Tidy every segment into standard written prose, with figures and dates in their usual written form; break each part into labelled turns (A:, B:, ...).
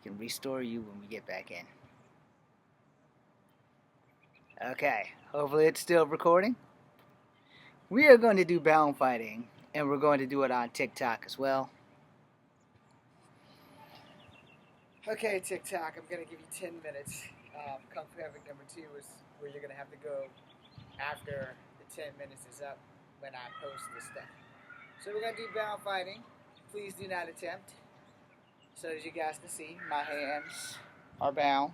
A: can restore you when we get back in. Okay, hopefully it's still recording. We are going to do bound fighting, and we're going to do it on TikTok as well. Okay, TikTok, I'm going to give you 10 minutes. Kung Fu Havoc number 2 is where you're going to have to go after the 10 minutes is up when I post this stuff. So we're going to do bound fighting. Please do not attempt. So as you guys can see, my hands are bound.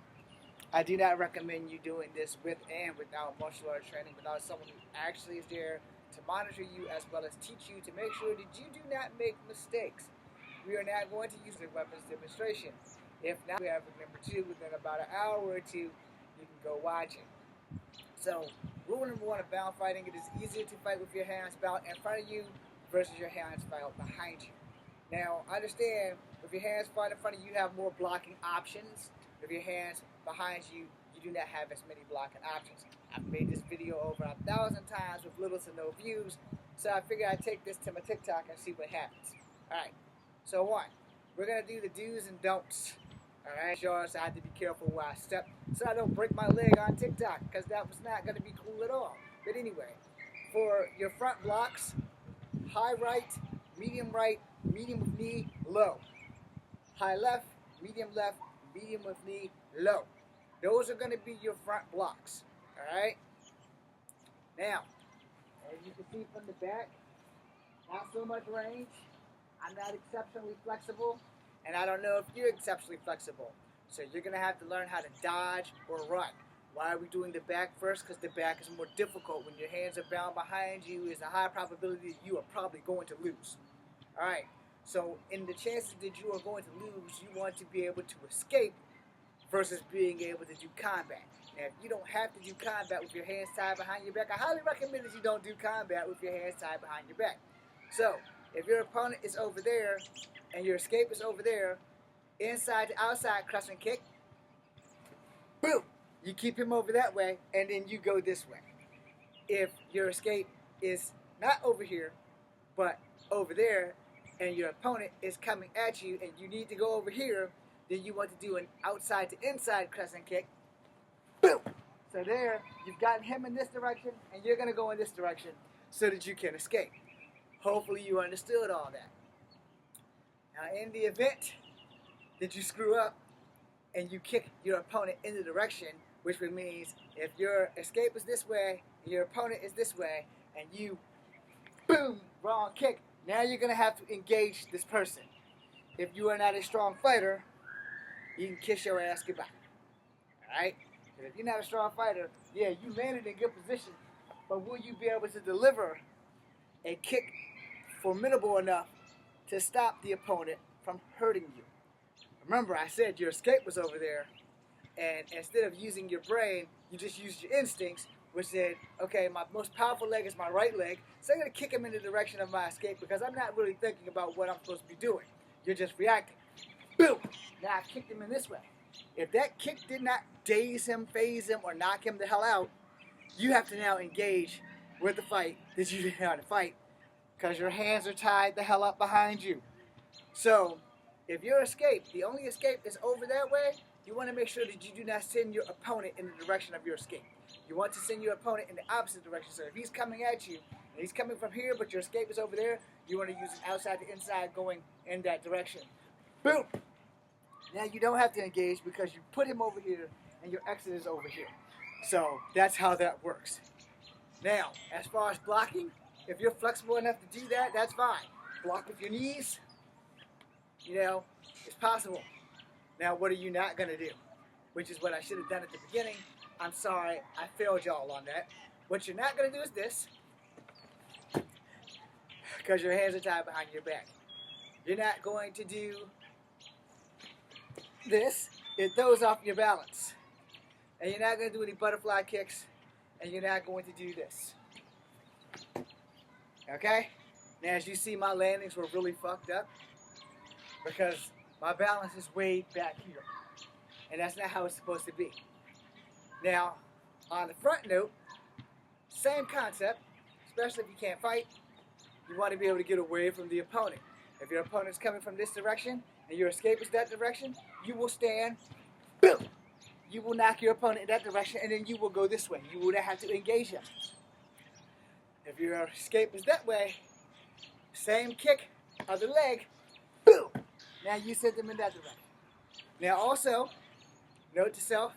A: I do not recommend you doing this with and without martial arts training, without someone who actually is there to monitor you as well as teach you to make sure that you do not make mistakes. We are not going to use a weapons demonstration. If not, we have number 2 within about an hour or two. You can go watch it. So, rule number 1 of bound fighting: it is easier to fight with your hands bound in front of you versus your hands bound behind you. Now, understand, with your hands bound in front of you, you have more blocking options. With your hands behind you, you do not have as many blocking options. I've made this video over 1,000 times with little to no views, so I figured I'd take this to my TikTok and see what happens. Alright, so 1, we're going to do the do's and don'ts. Alright, sure, so I have to be careful where I step so I don't break my leg on TikTok, because that was not going to be cool at all. But anyway, for your front blocks, high right, medium with knee, low. High left, medium with knee, low. Those are going to be your front blocks. Alright? Now, as you can see from the back, not so much range. I'm not exceptionally flexible, and I don't know if you're exceptionally flexible. So you're going to have to learn how to dodge or run. Why are we doing the back first? Because the back is more difficult. When your hands are bound behind you, there's a high probability that you are probably going to lose. Alright, so in the chances that you are going to lose, you want to be able to escape versus being able to do combat. Now, if you don't have to do combat with your hands tied behind your back, I highly recommend that you don't do combat with your hands tied behind your back. So, if your opponent is over there and your escape is over there, inside to outside crescent kick, boom! You keep him over that way, and then you go this way. If your escape is not over here, but over there, and your opponent is coming at you, and you need to go over here, then you want to do an outside to inside crescent kick, boom! So there, you've gotten him in this direction, and you're going to go in this direction so that you can escape. Hopefully you understood all that. Now, in the event that you screw up and you kick your opponent in the direction, which means if your escape is this way, and your opponent is this way, and you, boom, wrong kick, now you're going to have to engage this person. If you are not a strong fighter, you can kiss your ass goodbye. Alright? If you're not a strong fighter, yeah, you landed in good position, but will you be able to deliver a kick formidable enough to stop the opponent from hurting you? Remember, I said your escape was over there, and instead of using your brain, you just used your instincts, which said, okay, my most powerful leg is my right leg, so I'm going to kick him in the direction of my escape because I'm not really thinking about what I'm supposed to be doing. You're just reacting. Boom! Now I've kicked him in this way. If that kick did not daze him, phase him, or knock him the hell out, you have to now engage with the fight that you didn't know how to fight because your hands are tied the hell up behind you. So, if your escape, the only escape is over that way, you want to make sure that you do not send your opponent in the direction of your escape. You want to send your opponent in the opposite direction. So if he's coming at you, and he's coming from here, but your escape is over there, you want to use an outside to inside going in that direction. Boom! Now you don't have to engage because you put him over here and your exit is over here. So that's how that works. Now, as far as blocking, if you're flexible enough to do that, that's fine. Block with your knees, it's possible. Now, what are you not going to do? Which is what I should have done at the beginning. I'm sorry, I failed y'all on that. What you're not going to do is this, because your hands are tied behind your back. You're not going to do this. It throws off your balance. And you're not going to do any butterfly kicks, and you're not going to do this. Okay? Now, as you see, my landings were really fucked up because my balance is way back here. And that's not how it's supposed to be. Now, on the front note, same concept, especially if you can't fight, you want to be able to get away from the opponent. If your opponent's coming from this direction and your escape is that direction, you will stand, boom. You will knock your opponent in that direction, and then you will go this way. You will not have to engage him. If your escape is that way, same kick of the leg, boom. Now you send them in that direction. Now also, note to self,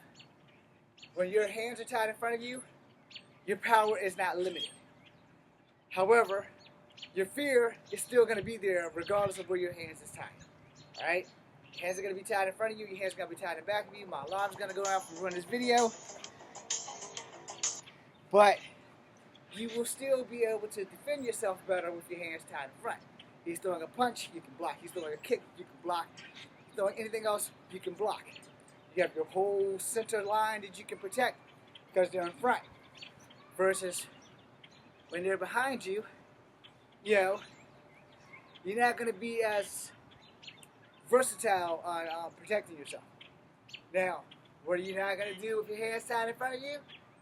A: when your hands are tied in front of you, your power is not limited. However, your fear is still going to be there regardless of where your hands is tied. Alright? Your hands are going to be tied in front of you, your hands are going to be tied in back of you. My alarm's going to go out from running this video. But you will still be able to defend yourself better with your hands tied in front. He's throwing a punch, you can block. He's throwing a kick, you can block. He's throwing anything else, you can block. You have your whole center line that you can protect because they're in front. Versus when they're behind you, you know, you're not going to be as versatile on protecting yourself. Now, what are you not going to do with your hands tied in front of you?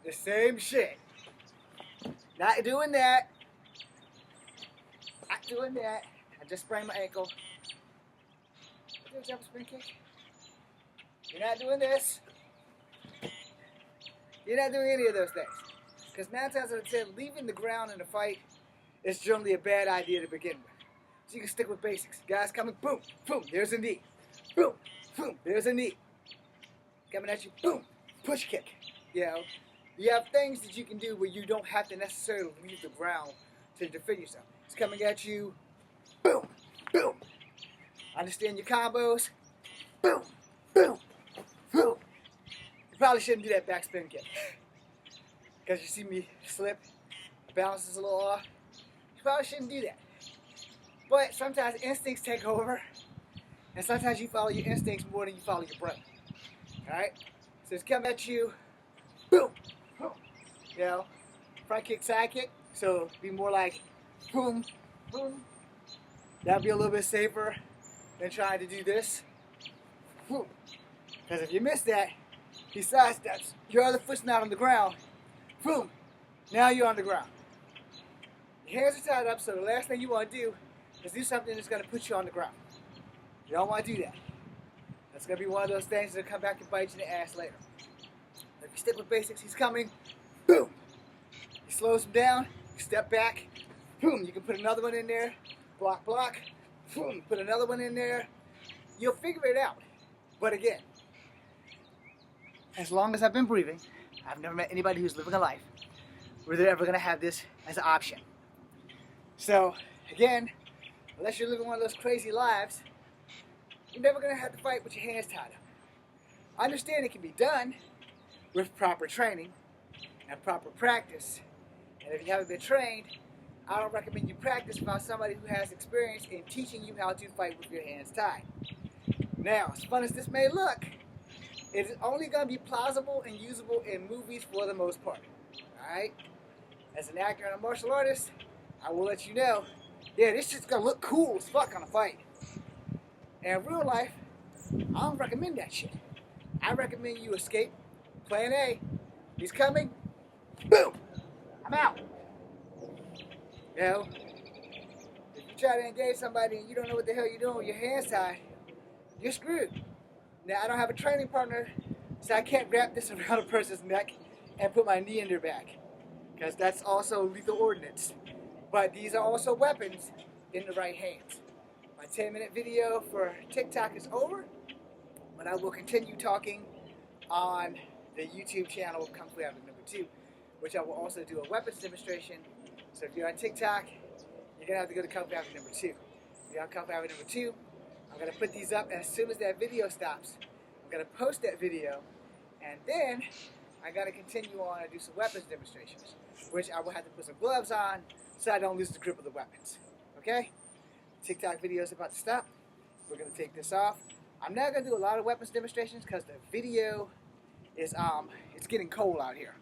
A: The same shit. Not doing that. Not doing that. I just sprained my ankle. Did a jump spin kick? You're not doing this. You're not doing any of those things. Because 9 times out of 10, leaving the ground in a fight is generally a bad idea to begin with. So you can stick with basics. Guys coming, boom, boom, there's a knee. Boom, boom, there's a knee. Coming at you, boom, push kick. You know, you have things that you can do where you don't have to necessarily leave the ground to defend yourself. It's coming at you, boom, boom. Understand your combos, boom, boom, boom. You probably shouldn't do that backspin kick. Because you see me slip, balance is a little off. You probably shouldn't do that. But sometimes instincts take over, and sometimes you follow your instincts more than you follow your brain. Alright? So it's coming at you, boom, boom. You know, front kick, side kick. So be more like boom, boom. That'll be a little bit safer than trying to do this. Boom. Because if you miss that, he sidesteps. Your other foot's not on the ground. Boom. Now you're on the ground. Your hands are tied up, so the last thing you want to do is do something that's going to put you on the ground. You don't want to do that. That's going to be one of those things that'll come back and bite you in the ass later. If you stick with basics, he's coming. Boom. He slows him down. You step back. Boom. You can put another one in there. Block, block. Boom. Put another one in there. You'll figure it out. But again, as long as I've been breathing, I've never met anybody who's living a life where they're ever going to have this as an option. So, again, unless you're living one of those crazy lives, you're never going to have to fight with your hands tied up. I understand it can be done with proper training and proper practice. And if you haven't been trained, I don't recommend you practice without somebody who has experience in teaching you how to fight with your hands tied. Now, as fun as this may look, it is only going to be plausible and usable in movies for the most part. Alright? As an actor and a martial artist, I will let you know, yeah, this shit's going to look cool as fuck on a fight. And in real life, I don't recommend that shit. I recommend you escape. Plan A. He's coming. Boom! I'm out. You know, if you try to engage somebody and you don't know what the hell you're doing with your hands tied, you're screwed. Now, I don't have a training partner, so I can't wrap this around a person's neck and put my knee in their back, because that's also lethal ordnance. But these are also weapons in the right hands. My 10-minute video for TikTok is over, but I will continue talking on the YouTube channel of Kung Fu Havoc #2, which I will also do a weapons demonstration. So if you're on TikTok, you're going to have to go to Kung Fu Havoc #2. If you're on Kung Fu Havoc #2, I'm going to put these up, and as soon as that video stops, I'm going to post that video, and then I'm going to continue on and do some weapons demonstrations, which I will have to put some gloves on so I don't lose the grip of the weapons. Okay? TikTok video is about to stop. We're going to take this off. I'm not going to do a lot of weapons demonstrations because the video is, it's getting cold out here.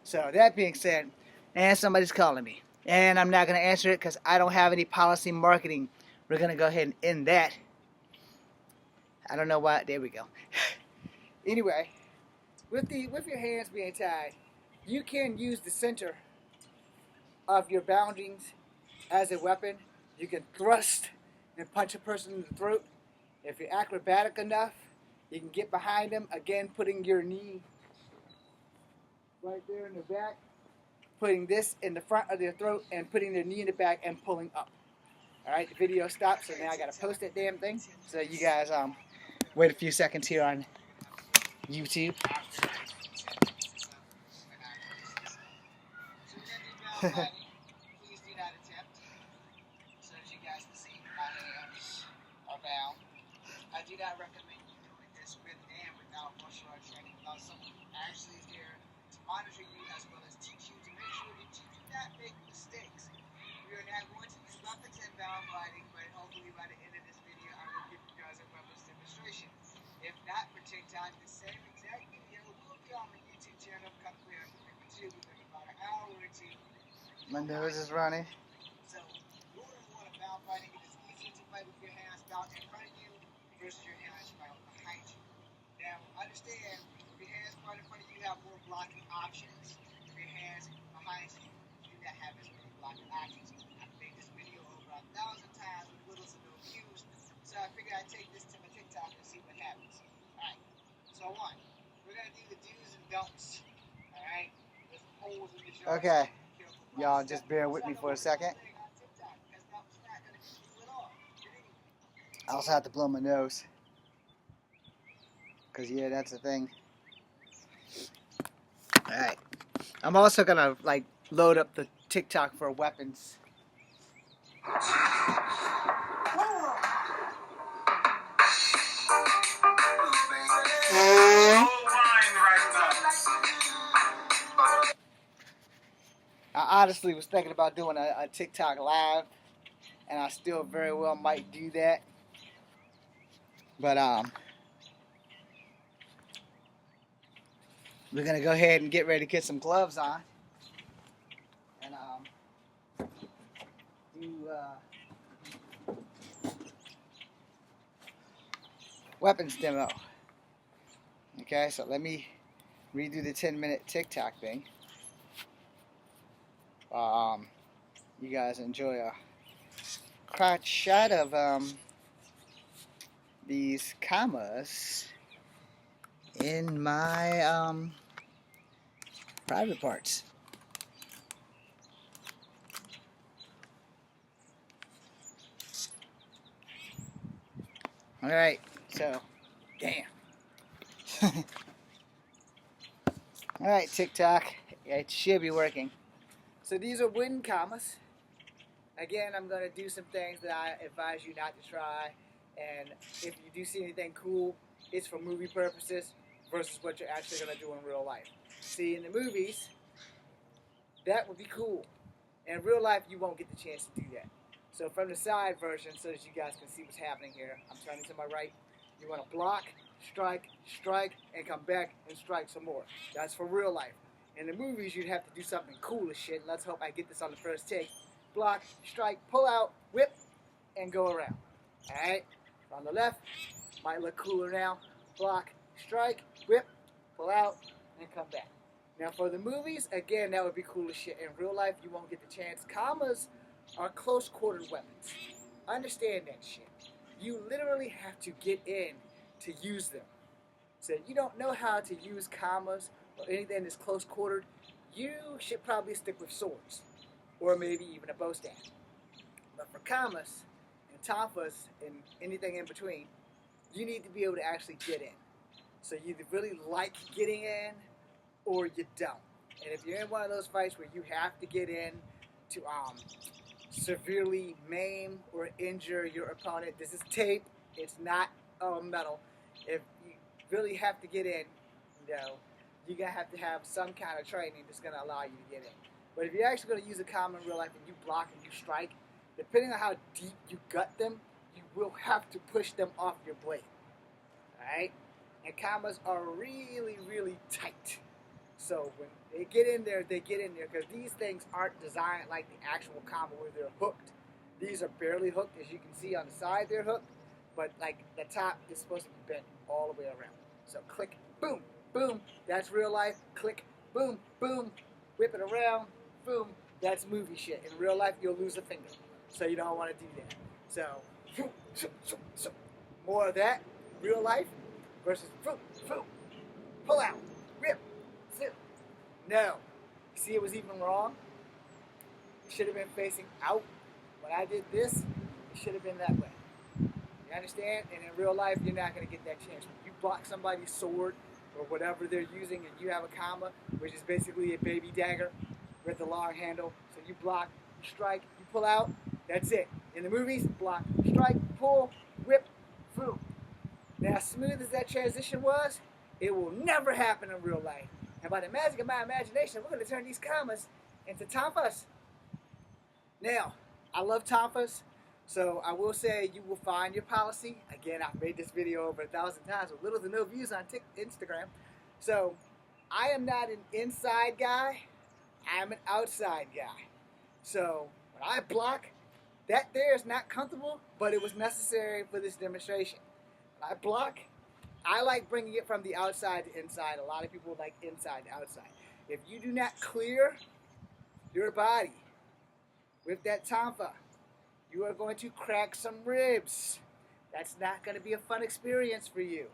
A: So that being said, and somebody's calling me, and I'm not going to answer it because I don't have any policy marketing. We're going to go ahead and end that. I don't know why. There we go. Anyway, with your hands being tied, you can use the center of your boundings as a weapon. You can thrust and punch a person in the throat. If you're acrobatic enough, you can get behind them, again putting your knee right there in the back, putting this in the front of their throat and putting their knee in the back and pulling up. Alright, the video stopped, so now I gotta post that damn thing. So you guys wait a few seconds here on YouTube. Please do not attempt. So as you guys can see, my hands are bound. I do not recommend you doing this with and without martial arts training, without someone who actually is there to monitor you as well as teach you to make sure that you do not make mistakes. We are now going to use about the 10-pound fighting, but hopefully by the end of this video, I will give you guys a weapons demonstration. If not, for TikTok, the same exact video will be on my YouTube channel, Kung Fu Heaven Number 2, within about an hour or two. My nose is running. So, rule number one of bound fighting, it is easier to fight with your hands bound in front of you versus your hands bound behind you. Now, understand, if your hands bound in front of you, you have more blocking options. If your hands behind you, you do not have as many blocking options. I've made this video over 1,000 times with little to no views, so I figured I'd take this to my TikTok and see what happens. Alright, so one, we're going to do the do's and don'ts. Alright, there's holes in the jar. Okay. Y'all just bear with me for a second. I also have to blow my nose. Because, yeah, that's the thing. Alright. I'm also going to, like, load up the TikTok for weapons. I honestly was thinking about doing a TikTok live, and I still very well might do that. But we're gonna go ahead and get ready to get some gloves on, and do weapons demo. Okay, so let me redo the 10-minute TikTok thing. You guys enjoy a crotch shot of these commas in my private parts. Alright, so damn. Alright, TikTok, it should be working. So these are wooden commas. Again, I'm going to do some things that I advise you not to try. And if you do see anything cool, it's for movie purposes versus what you're actually going to do in real life. See, in the movies, that would be cool. In real life, you won't get the chance to do that. So from the side version, so that you guys can see what's happening here, I'm turning to my right. You want to block, strike, and come back and strike some more. That's for real life. In the movies, you'd have to do something cool as shit. Let's hope I get this on the first take. Block, strike, pull out, whip, and go around. Alright? On the left, might look cooler now. Block, strike, whip, pull out, and come back. Now for the movies, again, that would be cool as shit. In real life, you won't get the chance. Commas are close-quartered weapons. Understand that shit. You literally have to get in to use them. So if you don't know how to use commas or anything that's close-quartered, you should probably stick with swords. Or maybe even a bow staff. But for commas and tonfas and anything in between, you need to be able to actually get in. So you either really like getting in or you don't. And if you're in one of those fights where you have to get in to severely maim or injure your opponent, this is tape, it's not metal. If you really have to get in, you know, you're going to have some kind of training that's going to allow you to get in. But if you're actually going to use a comma in real life and you block and you strike, depending on how deep you gut them, you will have to push them off your blade. Alright? And commas are really, really tight. So when they get in there, because these things aren't designed like the actual comma where they're hooked. These are barely hooked. As you can see on the side, they're hooked. But like the top is supposed to be bent all the way around. So click, boom, boom. That's real life. Click, boom, boom. Whip it around. Boom, that's movie shit. In real life, you'll lose a finger. So you don't want to do that. So, More of that, real life, versus pull out, rip, zip. No. See, it was even wrong. It should have been facing out. When I did this, it should have been that way. You understand? And in real life, you're not going to get that chance. When you block somebody's sword or whatever they're using and you have a kama, which is basically a baby dagger with a long handle. So you block, you strike, you pull out, that's it. In the movies, block, strike, pull, whip, boom. Now, as smooth as that transition was, it will never happen in real life. And by the magic of my imagination, we're going to turn these kamas into tonfas. Now, I love tonfas, so I will say you will find your policy. Again, I've made this video over 1,000 times with little to no views on Instagram. So, I am not an inside guy. I'm an outside guy. So, when I block, that there is not comfortable, but it was necessary for this demonstration. When I block, I like bringing it from the outside to inside. A lot of people like inside to outside. If you do not clear your body with that tonfa, you are going to crack some ribs. That's not going to be a fun experience for you.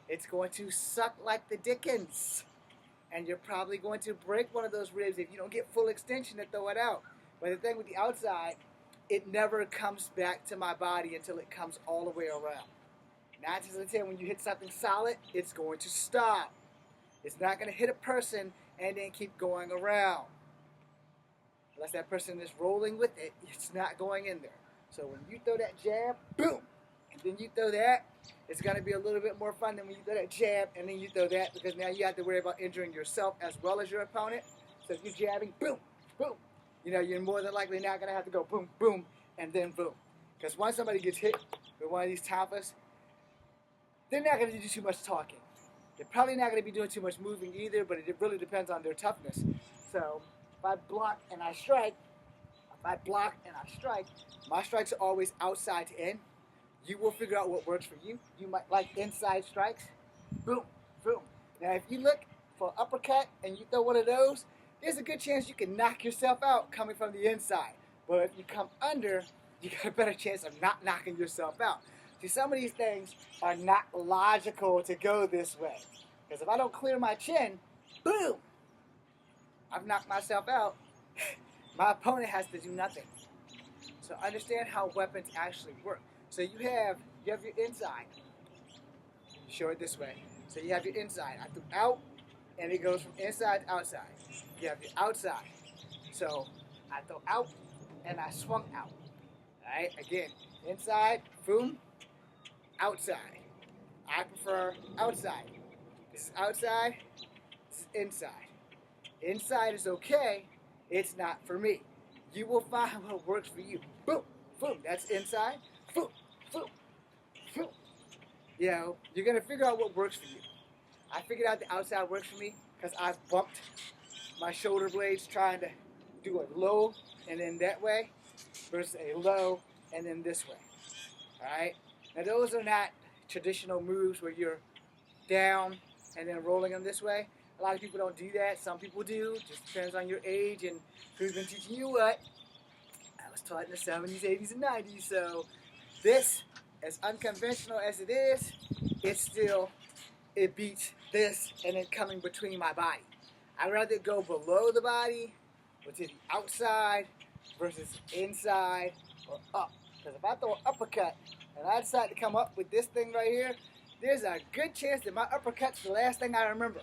A: It's going to suck like the dickens. And you're probably going to break one of those ribs if you don't get full extension to throw it out. But the thing with the outside, it never comes back to my body until it comes all the way around. 9 times out of 10, when you hit something solid, it's going to stop. It's not going to hit a person and then keep going around. Unless that person is rolling with it, it's not going in there. So when you throw that jab, boom, and then you throw that, it's going to be a little bit more fun than when you throw that jab and then you throw that, because now you have to worry about injuring yourself as well as your opponent. So if you're jabbing, boom, boom, you know, you're more than likely not going to have to go boom, boom, and then boom. Because once somebody gets hit with one of these tonfas, they're not going to do too much talking. They're probably not going to be doing too much moving either, but it really depends on their toughness. So if I block and I strike, my strikes are always outside to in. You will figure out what works for you. You might like inside strikes. Boom, boom. Now if you look for an uppercut and you throw one of those, there's a good chance you can knock yourself out coming from the inside. But if you come under, you got a better chance of not knocking yourself out. See, some of these things are not logical to go this way. Because if I don't clear my chin, boom, I've knocked myself out. My opponent has to do nothing. So understand how weapons actually work. So you have your inside. Show it this way. So you have your inside. I threw out, and it goes from inside to outside. You have your outside. So I throw out, and I swung out. All right. Again, inside, boom. Outside. I prefer outside. This is outside. This is inside. Inside is okay. It's not for me. You will find what works for you. Boom, boom. That's inside. Boom, boom, boom. You know, you're gonna figure out what works for you. I figured out the outside works for me because I've bumped my shoulder blades trying to do a low and then that way versus a low and then this way. All right. Now those are not traditional moves where you're down and then rolling them this way. A lot of people don't do that. Some people do. Just depends on your age and who's been teaching you what. I was taught in the 70s, 80s, and 90s. So this, as unconventional as it is, it beats this and then coming between my body. I'd rather go below the body or to the outside versus inside or up. Because if I throw an uppercut and I decide to come up with this thing right here, there's a good chance that my uppercut's the last thing I remember.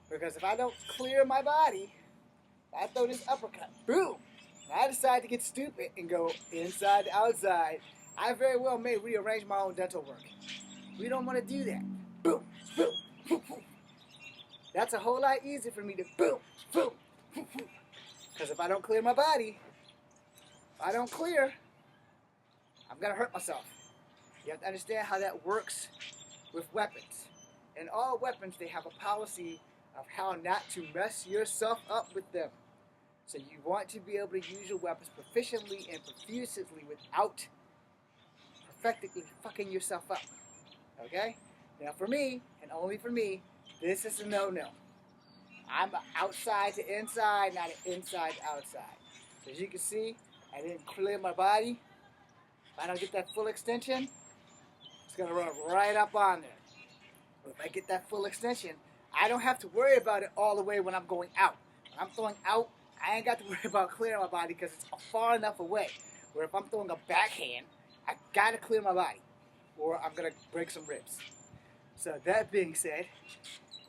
A: Because if I don't clear my body, I throw this uppercut, boom, and I decide to get stupid and go inside to outside, I very well may rearrange my own dental work. We don't want to do that. Boom, boom, boom, boom. That's a whole lot easier for me to boom, boom, boom, boom. Because if I don't clear my body, if I don't clear, I'm going to hurt myself. You have to understand how that works with weapons. In all weapons, they have a policy of how not to mess yourself up with them. So you want to be able to use your weapons proficiently and profusely without perfectly fucking yourself up. Okay? Now for me, and only for me, this is a no-no. I'm outside to inside, not an inside to outside. So as you can see, I didn't clear my body. If I don't get that full extension, it's going to run right up on there. But if I get that full extension, I don't have to worry about it all the way when I'm going out. When I'm throwing out, I ain't got to worry about clearing my body because it's far enough away. Where if I'm throwing a backhand, I got to clear my body or I'm going to break some ribs. So that being said,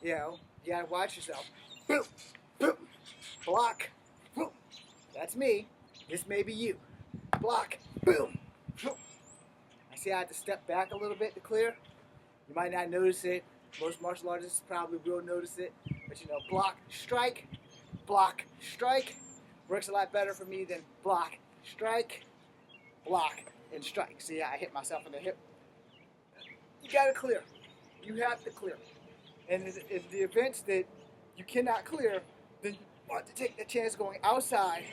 A: you know, you got to watch yourself. Boom, boom, block, boom. That's me. This may be you. Block, boom, boom. I see I have to step back a little bit to clear. You might not notice it. Most martial artists probably will notice it. But you know, block, strike, works a lot better for me than block, strike, block, and strike. See, I hit myself in the hip. You gotta clear. You have to clear. And in the events that you cannot clear, then you want to take the chance going outside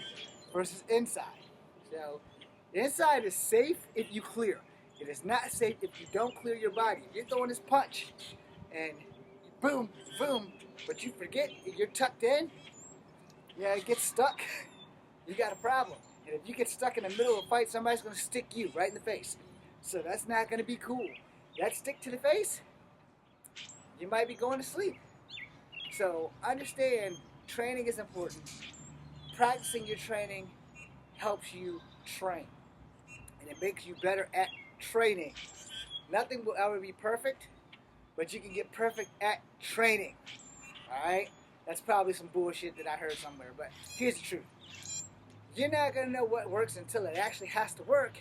A: versus inside. So, inside is safe if you clear. It is not safe if you don't clear your body. If you're throwing this punch and boom, boom, but you forget if you're tucked in, yeah, it gets stuck, you got a problem. And if you get stuck in the middle of a fight, somebody's going to stick you right in the face. So that's not going to be cool. That stick to the face, you might be going to sleep. So understand, training is important. Practicing your training helps you train. And it makes you better at training. Nothing will ever be perfect, but you can get perfect at training. Alright? That's probably some bullshit that I heard somewhere, but here's the truth. You're not going to know what works until it actually has to work.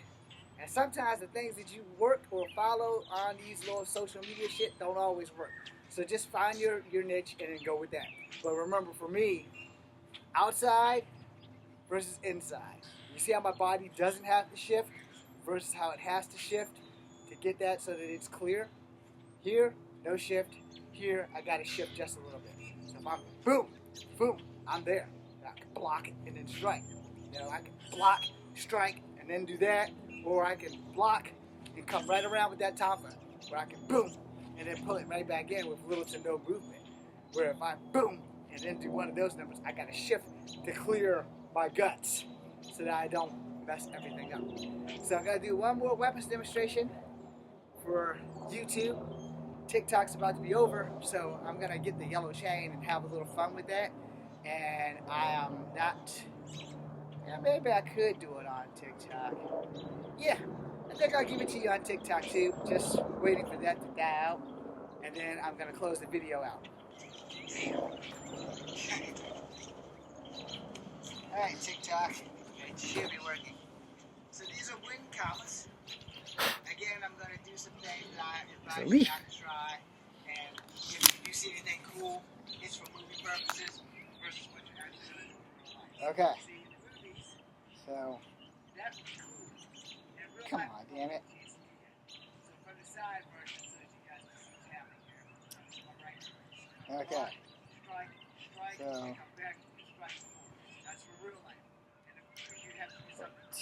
A: And sometimes the things that you work or follow on these little social media shit don't always work. So just find your niche and then go with that. But remember, for me, outside versus inside. You see how my body doesn't have to shift versus how it has to shift to get that so that it's clear? Here, no shift. Here, I got to shift just a little bit. So if I'm boom, boom, I'm there. I can block it and then strike. You know, I can block, strike, and then do that. Or I can block and come right around with that tonfa, where I can boom and then pull it right back in with little to no movement. Where if I boom and then do one of those numbers, I got to shift to clear my guts so that I don't mess everything up. So I'm going to do one more weapons demonstration for YouTube. TikTok's about to be over, so I'm going to get the yellow chain and have a little fun with that. And I am not... Yeah, maybe I could do it on TikTok. Yeah, I think I'll give it to you on TikTok too. Just waiting for that to die out. And then I'm going to close the video out. Alright, TikTok. It should be working. So these are wind commas. Again, I'm going to do some things that I advise you not to try. And if you see anything cool, it's for movie purposes versus what you're actually doing. Okay. So, come on, damn it. Okay. So,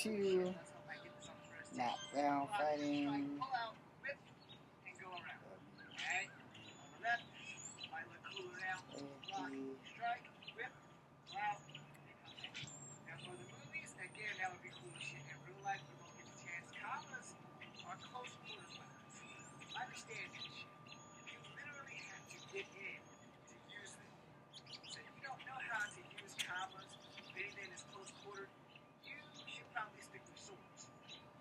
A: 2, knockdown fighting. That would be cool as shit. In real life, we won't get the chance. Commas are close quarters weapons. Understand this shit. You literally have to get in to use them. So if you don't know how to use commas, being in is close quartered, you should probably stick with swords.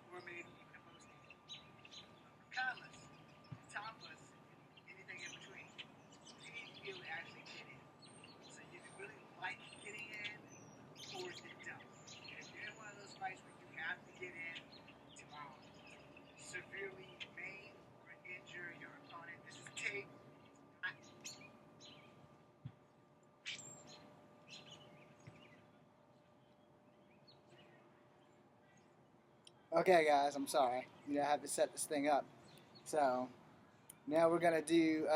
A: Or maybe even a bow stick. Commas, tapas, anything in between. You need to be able to actually get in. So you can really like getting in, or you don't. Fights where you have to get in to severely maim or injure your opponent. This is tape. Okay, guys, I'm sorry. I have to set this thing up. So now we're gonna do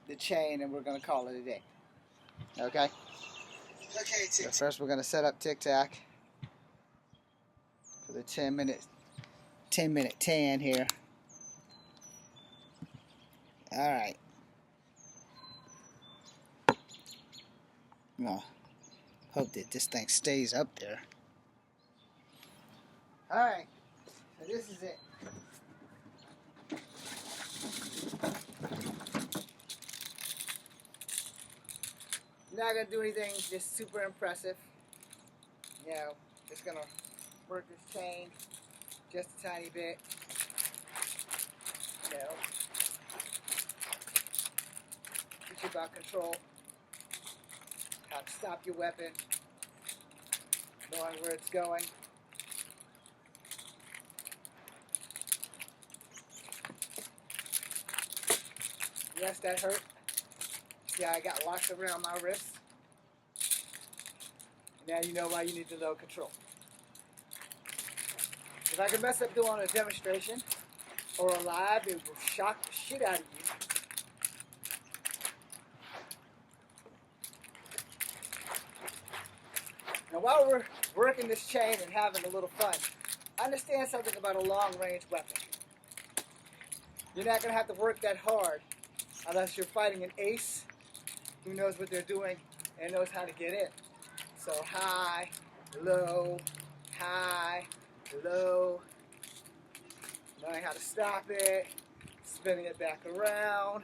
A: the chain, and we're gonna call it a day. Okay. Okay. So first, we're gonna set up TikTok. The 10-minute tan here. Alright. Well, hope that this thing stays up there. Alright. And this is it. Not gonna do anything just super impressive. You know, just gonna work this chain just a tiny bit. You know, teach you about control, how to stop your weapon, knowing where it's going. Yes, that hurt. See how I got locks around my wrists? Now you know why you need to know control. If I could mess up doing a demonstration or a live, it will shock the shit out of you. Now while we're working this chain and having a little fun, understand something about a long-range weapon. You're not going to have to work that hard unless you're fighting an ace who knows what they're doing and knows how to get in. So high, low, knowing how to stop it, spinning it back around.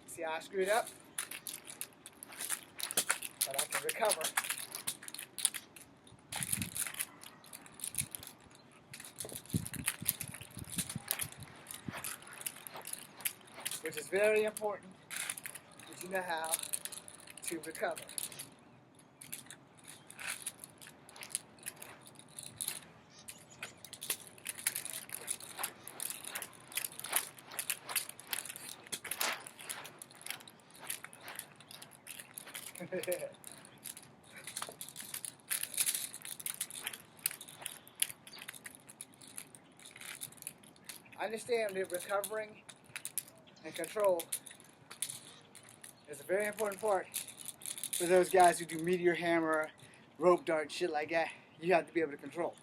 A: See how I screwed up? But I can recover. Which is very important that you know how to recover. Understand that recovering and control is a very important part for those guys who do meteor hammer, rope dart, shit like that. You have to be able to control.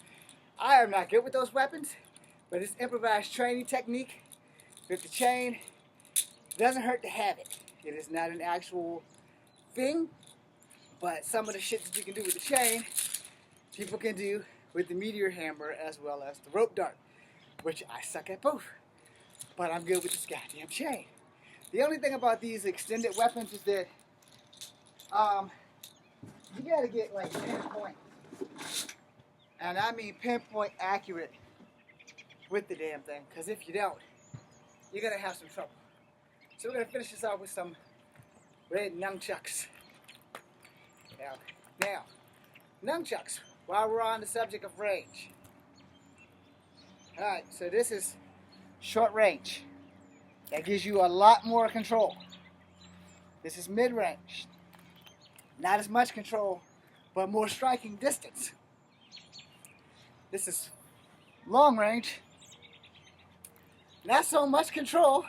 A: I am not good with those weapons, but this improvised training technique with the chain doesn't hurt to have it. It is not an actual thing, but some of the shit that you can do with the chain, people can do with the meteor hammer as well as the rope dart, which I suck at both. But I'm good with this goddamn chain. The only thing about these extended weapons is that you gotta get like pinpoint, and I mean pinpoint accurate with the damn thing, because if you don't, you're gonna have some trouble. So we're gonna finish this off with some red nunchucks. Now, nunchucks, while we're on the subject of range. Alright, so this is short range. That gives you a lot more control. This is mid-range. Not as much control, but more striking distance. This is long range. Not so much control,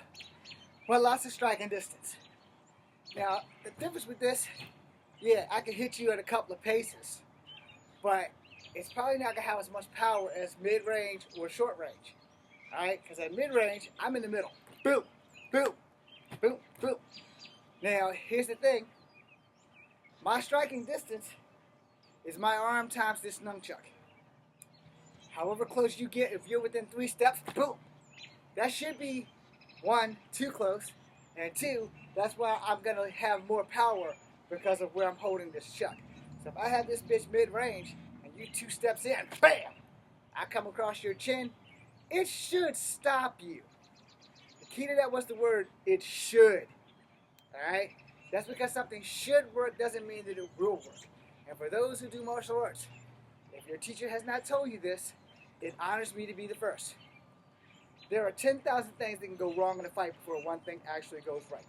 A: but lots of striking distance. Now, the difference with this, yeah, I can hit you at a couple of paces, but it's probably not going to have as much power as mid-range or short range. Alright, because at mid-range, I'm in the middle. Boom, boom, boom, boom. Now, here's the thing. My striking distance is my arm times this nunchuck. However close you get, if you're within 3 steps, boom. That should be 1, too close, and 2, that's why I'm going to have more power because of where I'm holding this chuck. So if I have this bitch mid-range, and you 2 steps in, bam! I come across your chin, it should stop you. The key to that was the word, it should. Alright? Just because something should work doesn't mean that it will work. And for those who do martial arts, if your teacher has not told you this, it honors me to be the first. There are 10,000 things that can go wrong in a fight before one thing actually goes right.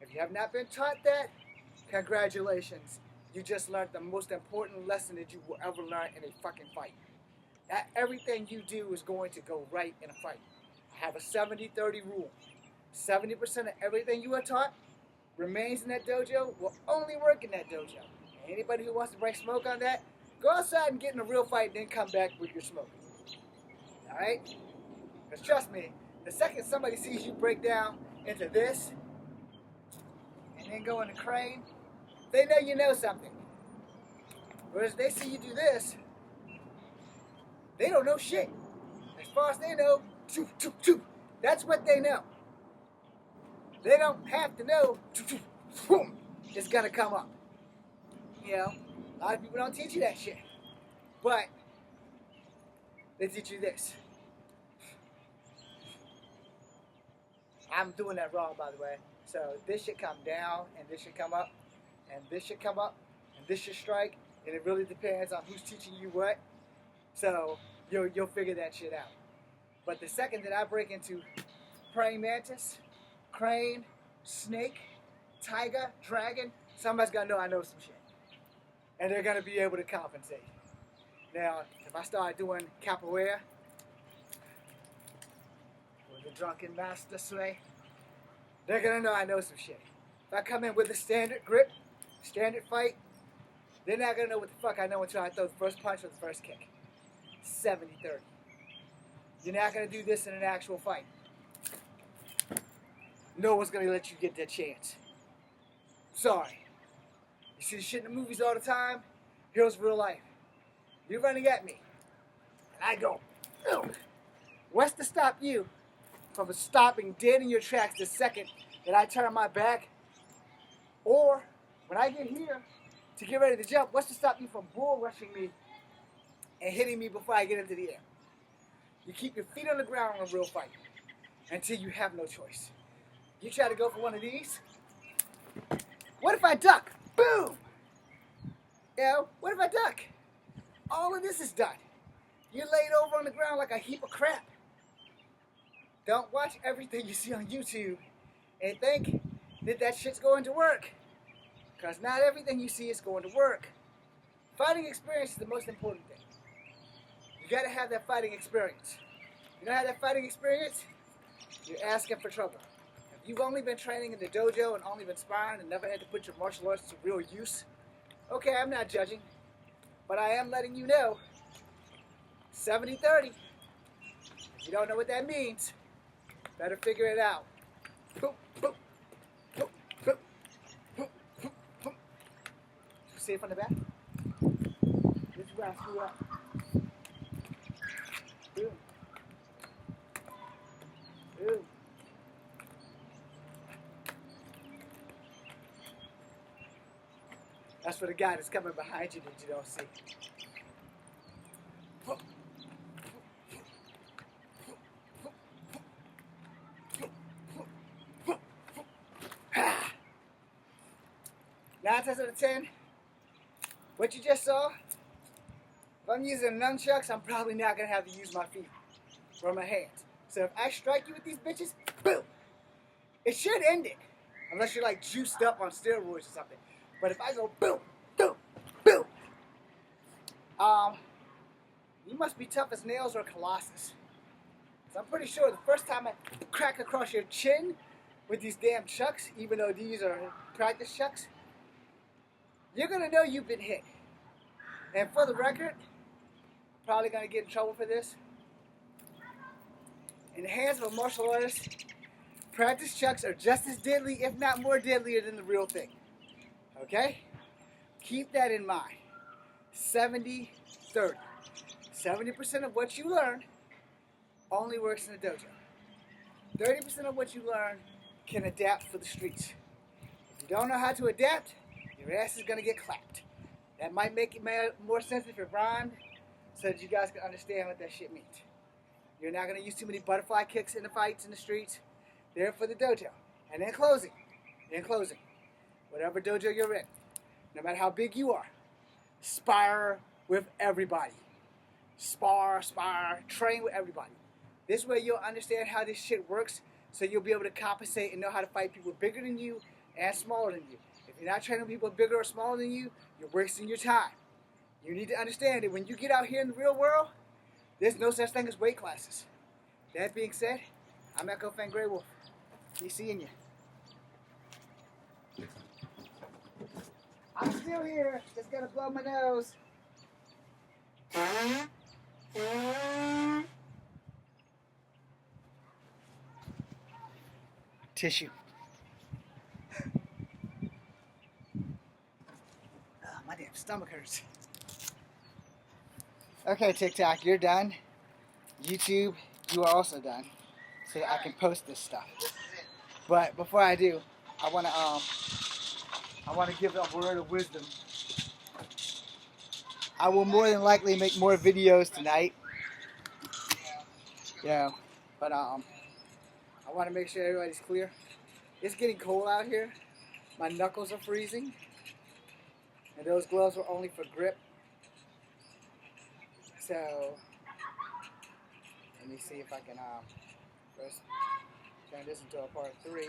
A: If you have not been taught that, congratulations. You just learned the most important lesson that you will ever learn in a fucking fight. Not everything you do is going to go right in a fight. I have a 70-30 rule. 70% of everything you are taught remains in that dojo will only work in that dojo. And anybody who wants to bring smoke on that, go outside and get in a real fight and then come back with your smoke. Alright? Because trust me, the second somebody sees you break down into this and then go into crane, they know you know something. Whereas they see you do this, they don't know shit. far as they know, choo, choo, choo. That's what they know. They don't have to know, choo, choo, boom, it's gonna come up. You know, a lot of people don't teach you that shit. But they teach you this. I'm doing that wrong, by the way. So this should come down, and this should come up, and this should come up, and this should strike, and it really depends on who's teaching you what. So you'll figure that shit out. But the second that I break into praying mantis, crane, snake, tiger, dragon, somebody's gonna know I know some shit, and they're gonna be able to compensate. Now, if I start doing capoeira, or the drunken master sway, they're gonna know I know some shit. If I come in with a standard grip, standard fight, they're not gonna know what the fuck I know until I throw the first punch or the first kick. 70-30. You're not gonna do this in an actual fight. No one's gonna let you get that chance. Sorry. You see the shit in the movies all the time? Here's real life. You're running at me, and I go, ugh. What's to stop you from stopping dead in your tracks the second that I turn my back? Or, when I get here to get ready to jump, what's to stop you from bull rushing me and hitting me before I get into the air? You keep your feet on the ground in a real fight until you have no choice. You try to go for one of these. What if I duck? Boom! You know, what if I duck? All of this is done. You're laid over on the ground like a heap of crap. Don't watch everything you see on YouTube and think that that shit's going to work. Because not everything you see is going to work. Fighting experience is the most important thing. You got to have that fighting experience. You don't have that fighting experience, you're asking for trouble. If you've only been training in the dojo and only been sparring and never had to put your martial arts to real use, okay, I'm not judging. But I am letting you know, 70-30. If you don't know what that means, better figure it out. Boop, boop, boop, boop, boop, boop, boop. See it from the back? This is where I screw up. Boom. Boom. That's for the guy that's coming behind you that you don't see. Nine times out of 10, what you just saw, if I'm using nunchucks, I'm probably not going to have to use my feet or my hands. So if I strike you with these bitches, boom, it should end it. Unless you're like juiced up on steroids or something. But if I go boom, boom, boom, you must be tough as nails or Colossus. So I'm pretty sure the first time I crack across your chin with these damn chucks, even though these are practice chucks, you're going to know you've been hit. And for the record, probably going to get in trouble for this. In the hands of a martial artist, practice chucks are just as deadly, if not more deadlier than the real thing. Okay? Keep that in mind. 70-30. 70% of what you learn only works in the dojo. 30% of what you learn can adapt for the streets. If you don't know how to adapt, your ass is going to get clapped. That might make it more sense if it rhymed, so that you guys can understand what that shit means. You're not going to use too many butterfly kicks in the fights in the streets. They're for the dojo. And in closing, whatever dojo you're in, no matter how big you are, spar with everybody. Spar, train with everybody. This way you'll understand how this shit works, so you'll be able to compensate and know how to fight people bigger than you and smaller than you. If you're not training people bigger or smaller than you, you're wasting your time. You need to understand that when you get out here in the real world, there's no such thing as weight classes. That being said, I'm Echo Fan Grey Wolf. Be seeing you. I'm still here. Just gotta blow my nose. Tissue. My damn stomach hurts. Okay, TikTok, you're done. YouTube, you are also done, so that I can post this stuff. But before I do, I wanna give a word of wisdom. I will more than likely make more videos tonight. Yeah, but I want to make sure everybody's clear. It's getting cold out here. My knuckles are freezing, and those gloves were only for grip. So let me see if I can first turn this into a part 3.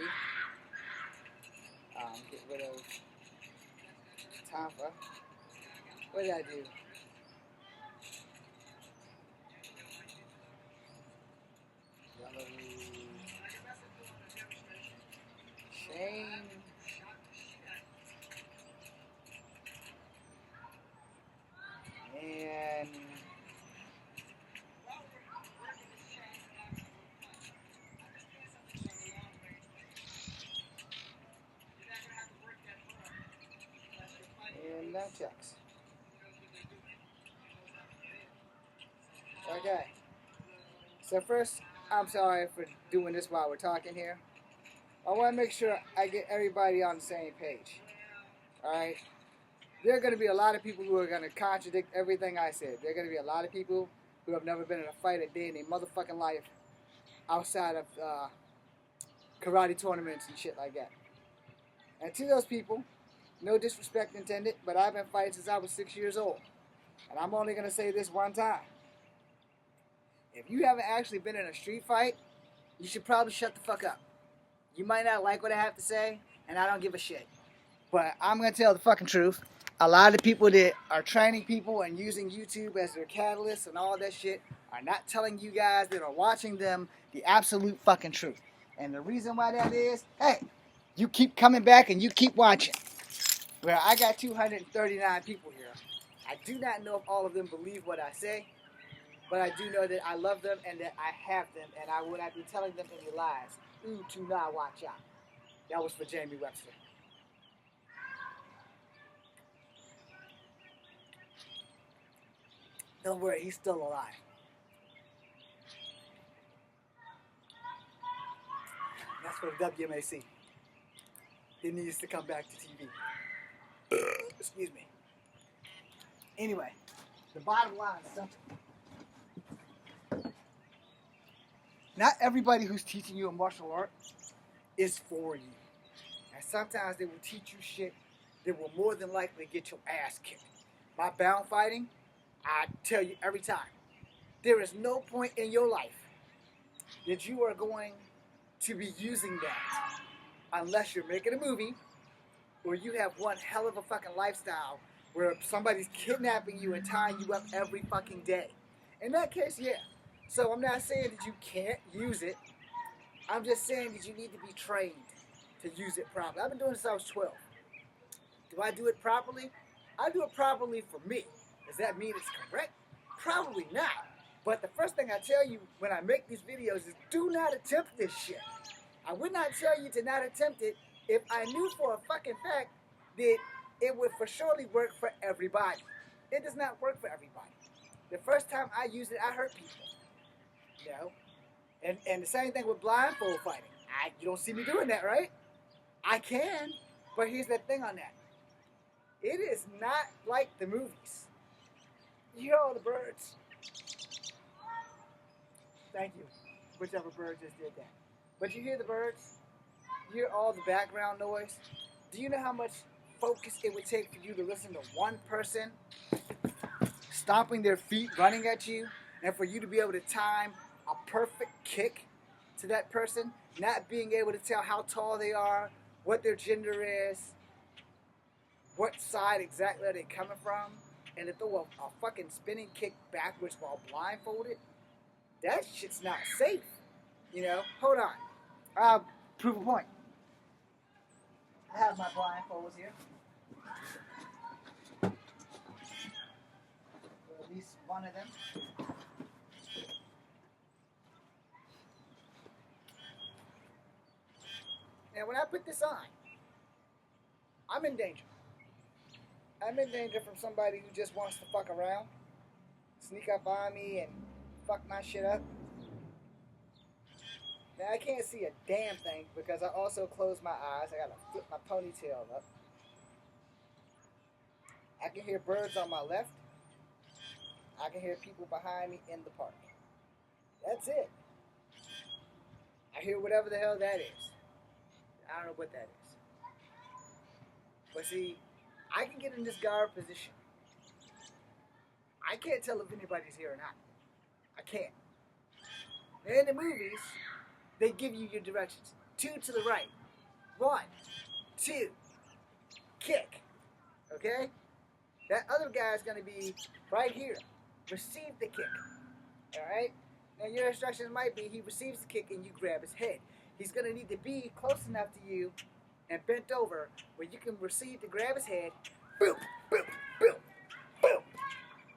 A: Get rid of Tampa. What did I do? Yellow chain. And nunchucks. Okay. So first, I'm sorry for doing this while we're talking here. I want to make sure I get everybody on the same page. Alright? There are going to be a lot of people who are going to contradict everything I said. There are going to be a lot of people who have never been in a fight a day in their motherfucking life outside of karate tournaments and shit like that. And to those people, no disrespect intended, but I've been fighting since I was 6 years old. And I'm only going to say this one time. If you haven't actually been in a street fight, you should probably shut the fuck up. You might not like what I have to say, and I don't give a shit. But I'm going to tell the fucking truth. A lot of people that are training people and using YouTube as their catalyst and all that shit are not telling you guys that are watching them the absolute fucking truth. And the reason why that is, hey, you keep coming back and you keep watching. Well, I got 239 people here. I do not know if all of them believe what I say, but I do know that I love them and that I have them, and I would not be telling them any lies. Ooh, to not watch out. That was for Jamie Webster. Don't worry, he's still alive. That's for the WMAC. He needs to come back to TV. Excuse me. Anyway, the bottom line is something. Not everybody who's teaching you a martial art is for you. And sometimes they will teach you shit that will more than likely get your ass kicked. My bound fighting, I tell you every time, there is no point in your life that you are going to be using that unless you're making a movie or you have one hell of a fucking lifestyle where somebody's kidnapping you and tying you up every fucking day. In that case, yeah. So I'm not saying that you can't use it. I'm just saying that you need to be trained to use it properly. I've been doing this since I was 12. Do I do it properly? I do it properly for me. Does that mean it's correct? Probably not. But the first thing I tell you when I make these videos is do not attempt this shit. I would not tell you to not attempt it if I knew for a fucking fact that it would for surely work for everybody. It does not work for everybody. The first time I used it, I hurt people. You know? And the same thing with blindfold fighting. You don't see me doing that, right? I can, but here's the thing on that. It is not like the movies. You hear all the birds? Thank you. Whichever bird just did that. But you hear the birds? You hear all the background noise? Do you know how much focus it would take for you to listen to one person stomping their feet, running at you, and for you to be able to time a perfect kick to that person, not being able to tell how tall they are, what their gender is, what side exactly are they coming from, and to throw a fucking spinning kick backwards while blindfolded? That shit's not safe. You know? Hold on. I'll prove a point. I have my blindfolds here. Or at least one of them. And when I put this on, I'm in danger. I'm in danger from somebody who just wants to fuck around, sneak up on me, and fuck my shit up. Now I can't see a damn thing because I also closed my eyes. I gotta flip my ponytail up. I can hear birds on my left. I can hear people behind me in the park. That's it. I hear whatever the hell that is. I don't know what that is. But see, I can get in this guard position. I can't tell if anybody's here or not. I can't. In the movies, they give you your directions. 2 to the right. 1, 2, kick. Okay? That other guy's going to be right here. Receive the kick. Alright? Now your instructions might be he receives the kick and you grab his head. He's going to need to be close enough to you and bent over where you can receive to grab his head. Boom, boom, boom, boom.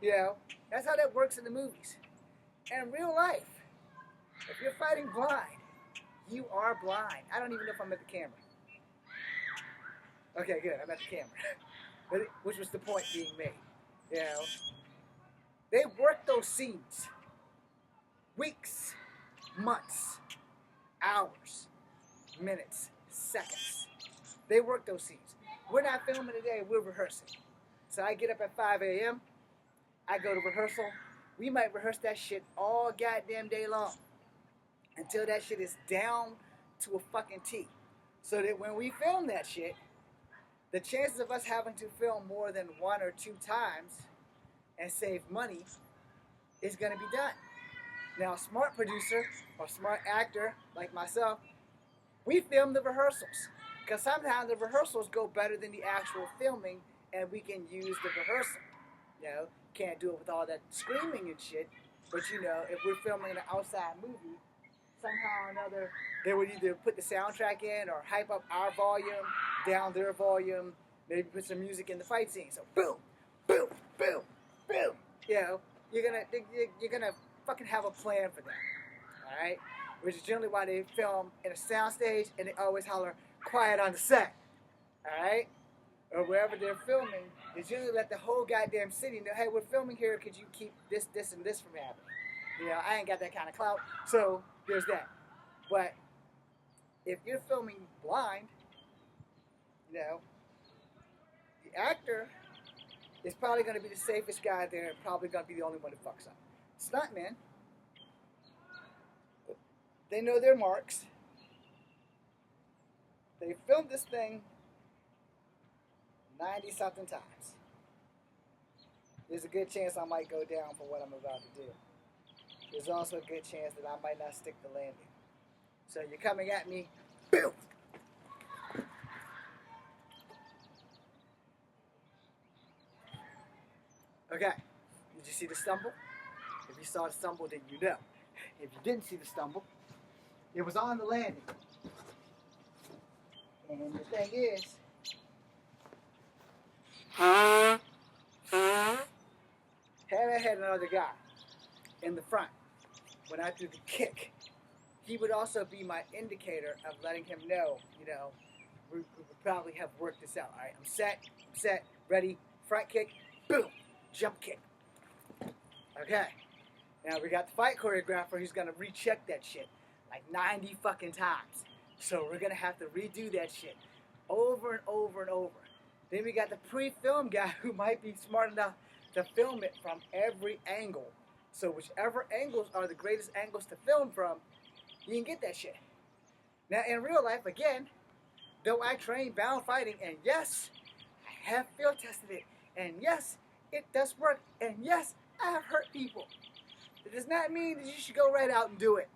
A: You know, that's how that works in the movies. And in real life, if you're fighting blind, you are blind. I don't even know if I'm at the camera. Okay, good. I'm at the camera. But which was the point being made. You know, they work those scenes. Weeks, months, hours, minutes, seconds. They work those scenes. We're not filming today, we're rehearsing. So I get up at 5 a.m., I go to rehearsal. We might rehearse that shit all goddamn day long until that shit is down to a fucking T. So that when we film that shit, the chances of us having to film more than 1 or 2 times and save money is going to be done. Now, a smart producer or smart actor like myself, we film the rehearsals. Because sometimes the rehearsals go better than the actual filming and we can use the rehearsal. You know, can't do it with all that screaming and shit. But you know, if we're filming an outside movie, somehow or another, they would either put the soundtrack in or hype up our volume, down their volume, maybe put some music in the fight scene. So boom, boom, boom, boom. You know, you're gonna fucking have a plan for that. Alright? Which is generally why they film in a soundstage and they always holler, quiet on the set. Alright? Or wherever they're filming, they generally let the whole goddamn city know, hey, we're filming here, could you keep this, this, and this from happening? You know, I ain't got that kind of clout, so there's that. But if you're filming blind, you know, the actor is probably going to be the safest guy there and probably going to be the only one that fucks up. Stuntmen, they know their marks. They filmed this thing 90-something times. There's a good chance I might go down for what I'm about to do. There's also a good chance that I might not stick the landing. So you're coming at me, boom! Okay, did you see the stumble? If you saw the stumble, then you know. If you didn't see the stumble, it was on the landing. And the thing is, had I had another guy in the front when I threw the kick, he would also be my indicator of letting him know, you know, we would probably have worked this out. All right, I'm set, ready, front kick, boom, jump kick. Okay, now we got the fight choreographer who's gonna recheck that shit like 90 fucking times. So we're gonna have to redo that shit over and over and over. Then we got the pre-film guy who might be smart enough to film it from every angle. So whichever angles are the greatest angles to film from, you can get that shit. Now in real life, again, though I train bound fighting, and yes, I have field tested it, and yes, it does work, and yes, I have hurt people. It does not mean that you should go right out and do it.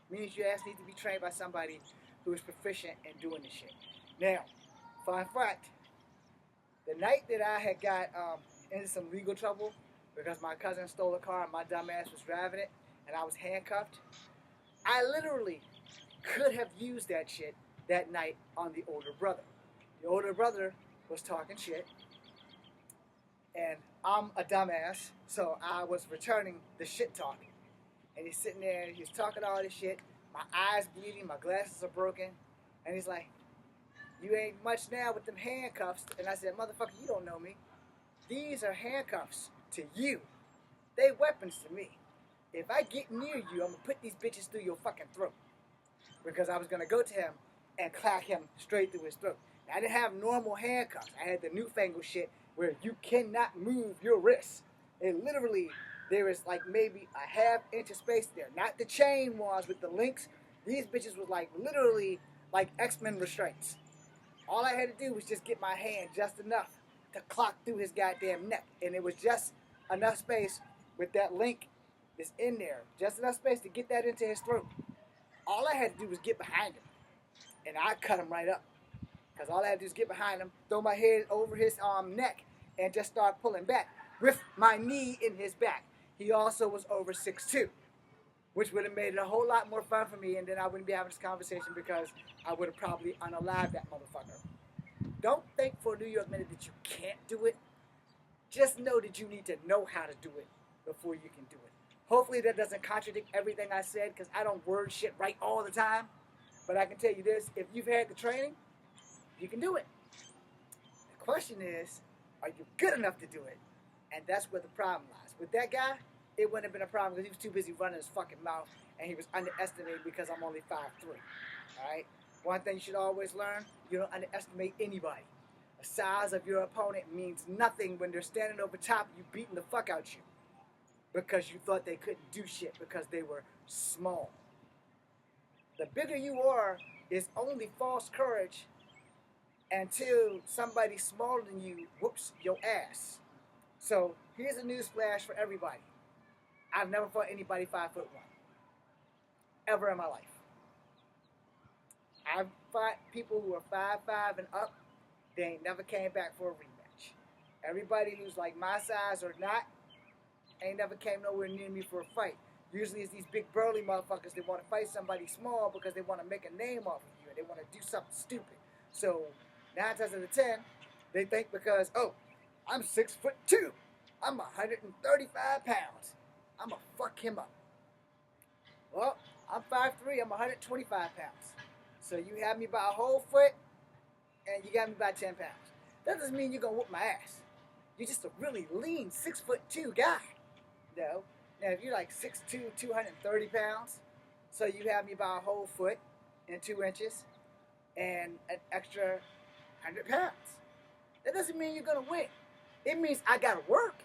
A: It means your ass needs to be trained by somebody who is proficient in doing this shit. Now, fun fact, the night that I had got into some legal trouble because my cousin stole a car and my dumb ass was driving it and I was handcuffed, I literally could have used that shit that night on the older brother. The older brother was talking shit and I'm a dumbass, so I was returning the shit talking. And he's sitting there and he's talking all this shit. My eyes bleeding, my glasses are broken. And he's like, you ain't much now with them handcuffs. And I said, motherfucker, you don't know me. These are handcuffs to you. They weapons to me. if I get near you, I'm gonna put these bitches through your fucking throat. Because I was gonna go to him and clack him straight through his throat. Now, I didn't have normal handcuffs. I had the newfangled shit where you cannot move your wrists. And literally, there is like maybe a half-inch of space there. Not the chain ones with the links. These bitches was like literally like X-Men restraints. All I had to do was just get my hand just enough to clock through his goddamn neck. And it was just enough space with that link that's in there. Just enough space to get that into his throat. All I had to do was get behind him. And I cut him right up. Because all I had to do was get behind him, throw my head over his neck, and just start pulling back with my knee in his back. He also was over 6'2", which would have made it a whole lot more fun for me, and then I wouldn't be having this conversation because I would have probably unalived that motherfucker. Don't think for a New York minute that you can't do it. Just know that you need to know how to do it before you can do it. Hopefully that doesn't contradict everything I said, because I don't word shit right all the time. But I can tell you this, if you've had the training, you can do it. The question is, are you good enough to do it? And that's where the problem lies. With that guy, it wouldn't have been a problem because he was too busy running his fucking mouth and he was underestimated because I'm only 5'3". Alright? One thing you should always learn, you don't underestimate anybody. The size of your opponent means nothing when they're standing over top of you beating the fuck out you. Because you thought they couldn't do shit because they were small. The bigger you are is only false courage until somebody smaller than you whoops your ass. So here's a news flash for everybody. I've never fought anybody 5'1", ever in my life. I've fought people who are 5'5" and up. They ain't never came back for a rematch. Everybody who's like my size or not ain't never came nowhere near me for a fight. Usually it's these big burly motherfuckers that want to fight somebody small because they want to make a name off of you and they want to do something stupid. So 9 times out of 10, they think because, oh, I'm 6'2", I'm 135 pounds, I'm gonna fuck him up. Well, I'm 5'3", I'm 125 pounds. So you have me by a whole foot, and you got me by 10 pounds. That doesn't mean you're gonna whoop my ass. You're just a really lean 6'2" guy. No. Now if you're like 6'2", 230 pounds, so you have me by a whole foot and 2 inches, and an extra 100 pounds. That doesn't mean you're gonna win. It means I gotta work.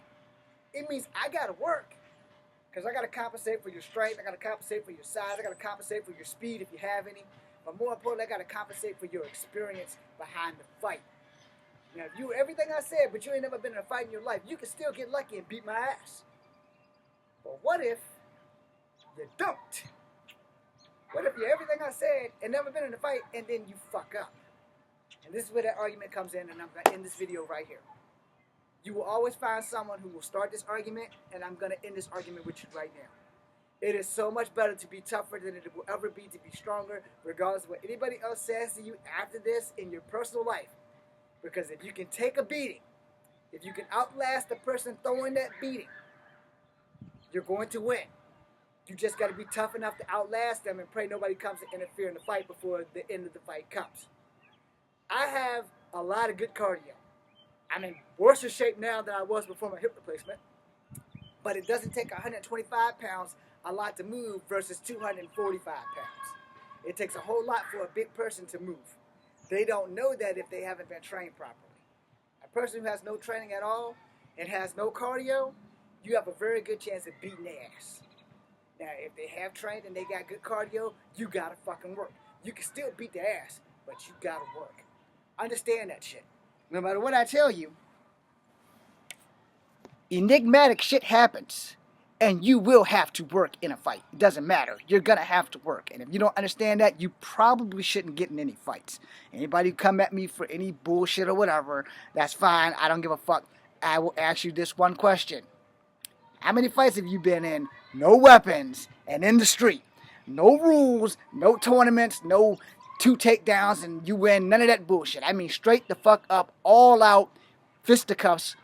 A: It means I gotta work. Because I gotta compensate for your strength, I gotta compensate for your size, I gotta compensate for your speed if you have any. But more importantly, I gotta compensate for your experience behind the fight. Now, if you everything I said, but you ain't never been in a fight in your life, you can still get lucky and beat my ass. But what if you don't? What if you're everything I said and never been in a fight and then you fuck up? And this is where that argument comes in, and I'm going to end this video right here. You will always find someone who will start this argument, and I'm going to end this argument with you right now. It is so much better to be tougher than it will ever be to be stronger, regardless of what anybody else says to you after this in your personal life. Because if you can take a beating, if you can outlast the person throwing that beating, you're going to win. You just got to be tough enough to outlast them and pray nobody comes to interfere in the fight before the end of the fight comes. I have a lot of good cardio. I'm in worse shape now than I was before my hip replacement. But it doesn't take 125 pounds a lot to move versus 245 pounds. It takes a whole lot for a big person to move. They don't know that if they haven't been trained properly. A person who has no training at all and has no cardio, you have a very good chance of beating their ass. Now, if they have trained and they got good cardio, you gotta fucking work. You can still beat their ass, but you gotta work. Understand that shit. No matter what I tell you, enigmatic shit happens, and you will have to work in a fight. It doesn't matter. You're gonna have to work. And if you don't understand that, you probably shouldn't get in any fights. Anybody who come at me for any bullshit or whatever, that's fine. I don't give a fuck. I will ask you this one question. How many fights have you been in? No weapons and in the street. No rules, no tournaments, no 2 takedowns and you win. None of that bullshit. I mean straight the fuck up, all out fisticuffs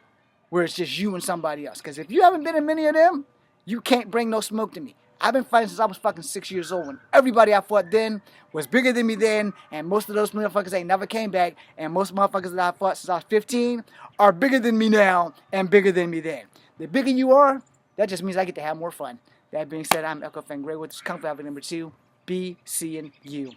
A: where it's just you and somebody else. Because if you haven't been in many of them, you can't bring no smoke to me. I've been fighting since I was fucking 6 years old. And everybody I fought then was bigger than me then. And most of those motherfuckers ain't never came back. And most motherfuckers that I fought since I was 15 are bigger than me now and bigger than me then. The bigger you are, that just means I get to have more fun. That being said, I'm Echo Fan Grey with Kung Fu Havoc number 2. Be seeing you.